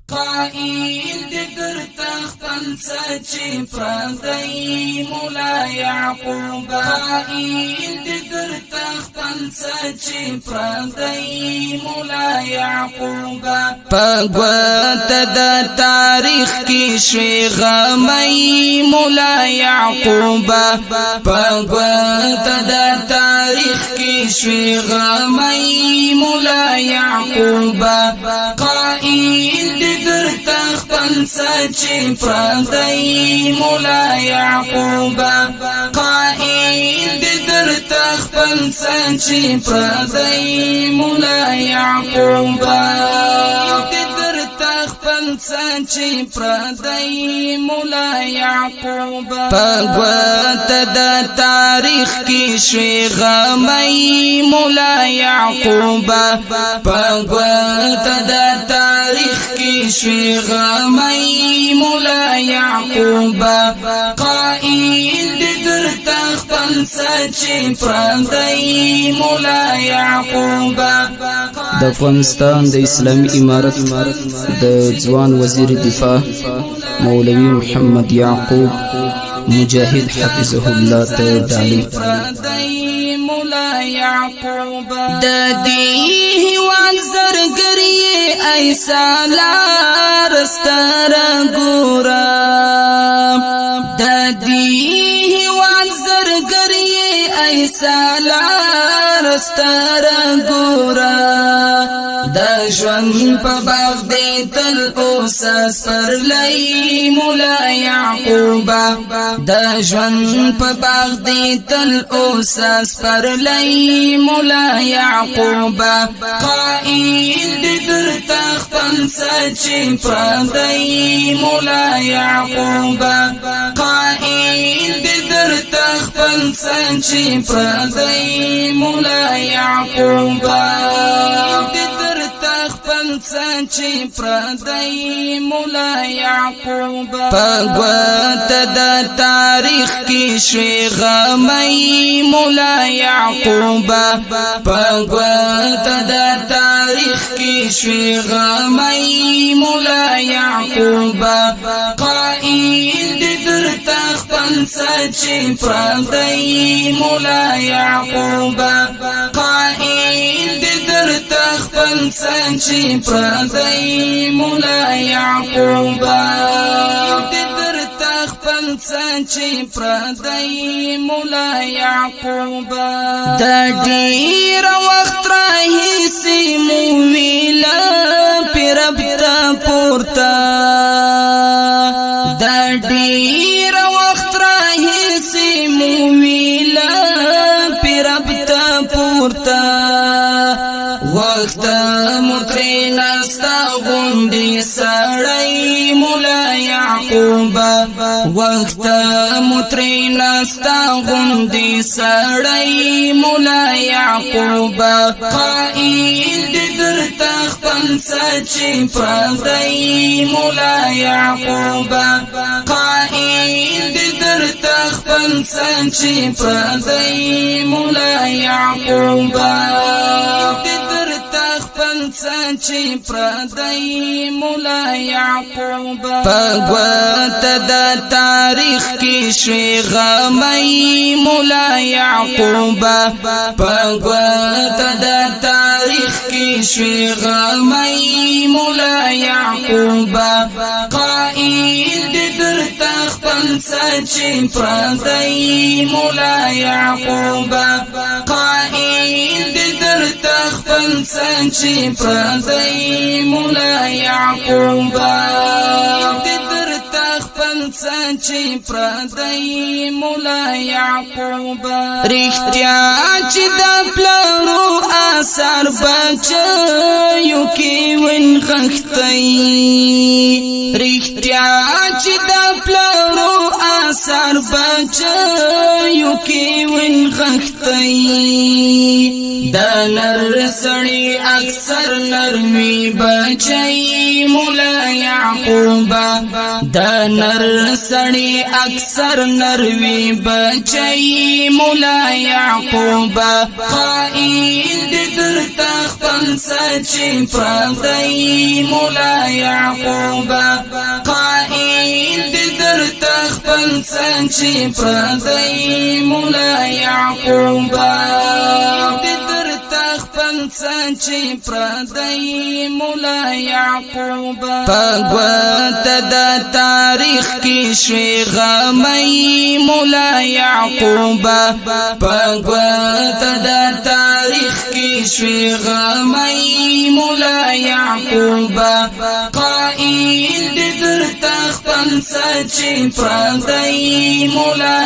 قائل در تخت سچی پردی مولا یعقوب قائل در تخت سچی پردی مولا یعقوب پگوت د تاریخ کی شوی غمی مولا یعقوب پگوت د تاریخ کی شوی غمی مولا یعقوب قائل در تخت سچی پردی مولا یعقوب قائل در تخت سچی پردی مولا یعقوب در تخت سچی پردی مولا یعقوب پگوت د تاریخ کی شوی غمی مولا یعقوب پگوت د تاریخ کی شوی غمی مولا یعقوب قائل در تخت سچی پردی مولا یعقوب د افغانستان د اسلامي امارت د ځوان وزیر دفاع مولوی محمد یعقوب مجاهد حفظه الله ته ډالۍ مولا یعقوب د دې هیواد زرګری ایسا لارستر ګورا د دې هیواد زرګری ایسا لارستر ګورا د ژوند په باغ دې تل اوسه سپرلی مولا یعقوب د ژوند په باغ دې تل اوسه سپرلی مولا یعقوب قائل در تخت سچی پردی مولا یعقوب قائل در تخت سچی پردی مولا یعقوب سچی پردی مولا یعقوب پگوت د تاریخ کی شوی غمی مولا یعقوب پگوت د تاریخ کی شوی غمی مولا یعقوب قائل در تخت سچی پردی مولا یعقوب قائل در تخت سچی پردی مولا یعقوب در تخت سچی پردی مولا یعقوب د ډیر وخت راهیسې مو ویله پرب ته پورته د ډیر وخت راهیسې مو ویله پرب ته پورته وخت مترینا ستا غوندې سړی مولا یعقوب وخت مترینا ستا غوندې سړی مولا یعقوب قائل در تخت سچی پردی مولا یعقوب قائل در تخت سچی پردی مولا یعقوب سچی پردی مولا یعقوب پگوت د تاریخ کی شوی غمی مولا یعقوب پگوت د تاریخ کی شوی غمی مولا یعقوب قائل در تخت سچی پردی مولا یعقوب قائل در تخت سچی پردی مولا یعقوب در تخت سچی پردی مولا یعقوب رښتیا چې د پلرو اثر بچیو کې ونغښتئ رښتیا چې د پلرو اثر بچیو کې ونغښتئ د نر سړی اکثر نرمی بچی مولا یعقوب د نر سړی اکثر نروي بچي مولا یعقوب قائل دې درته خپل سچي پردی مولا یعقوب قائل دې درته خپل سچي پردی مولا یعقوب سچي پردی مولا یعقوب پګوت د تاریخ کې شوي غمي مولا یعقوب پګوت د تاریخ کې شوي غمي مولا یعقوب قائل دې درته خپل سچي پردی مولا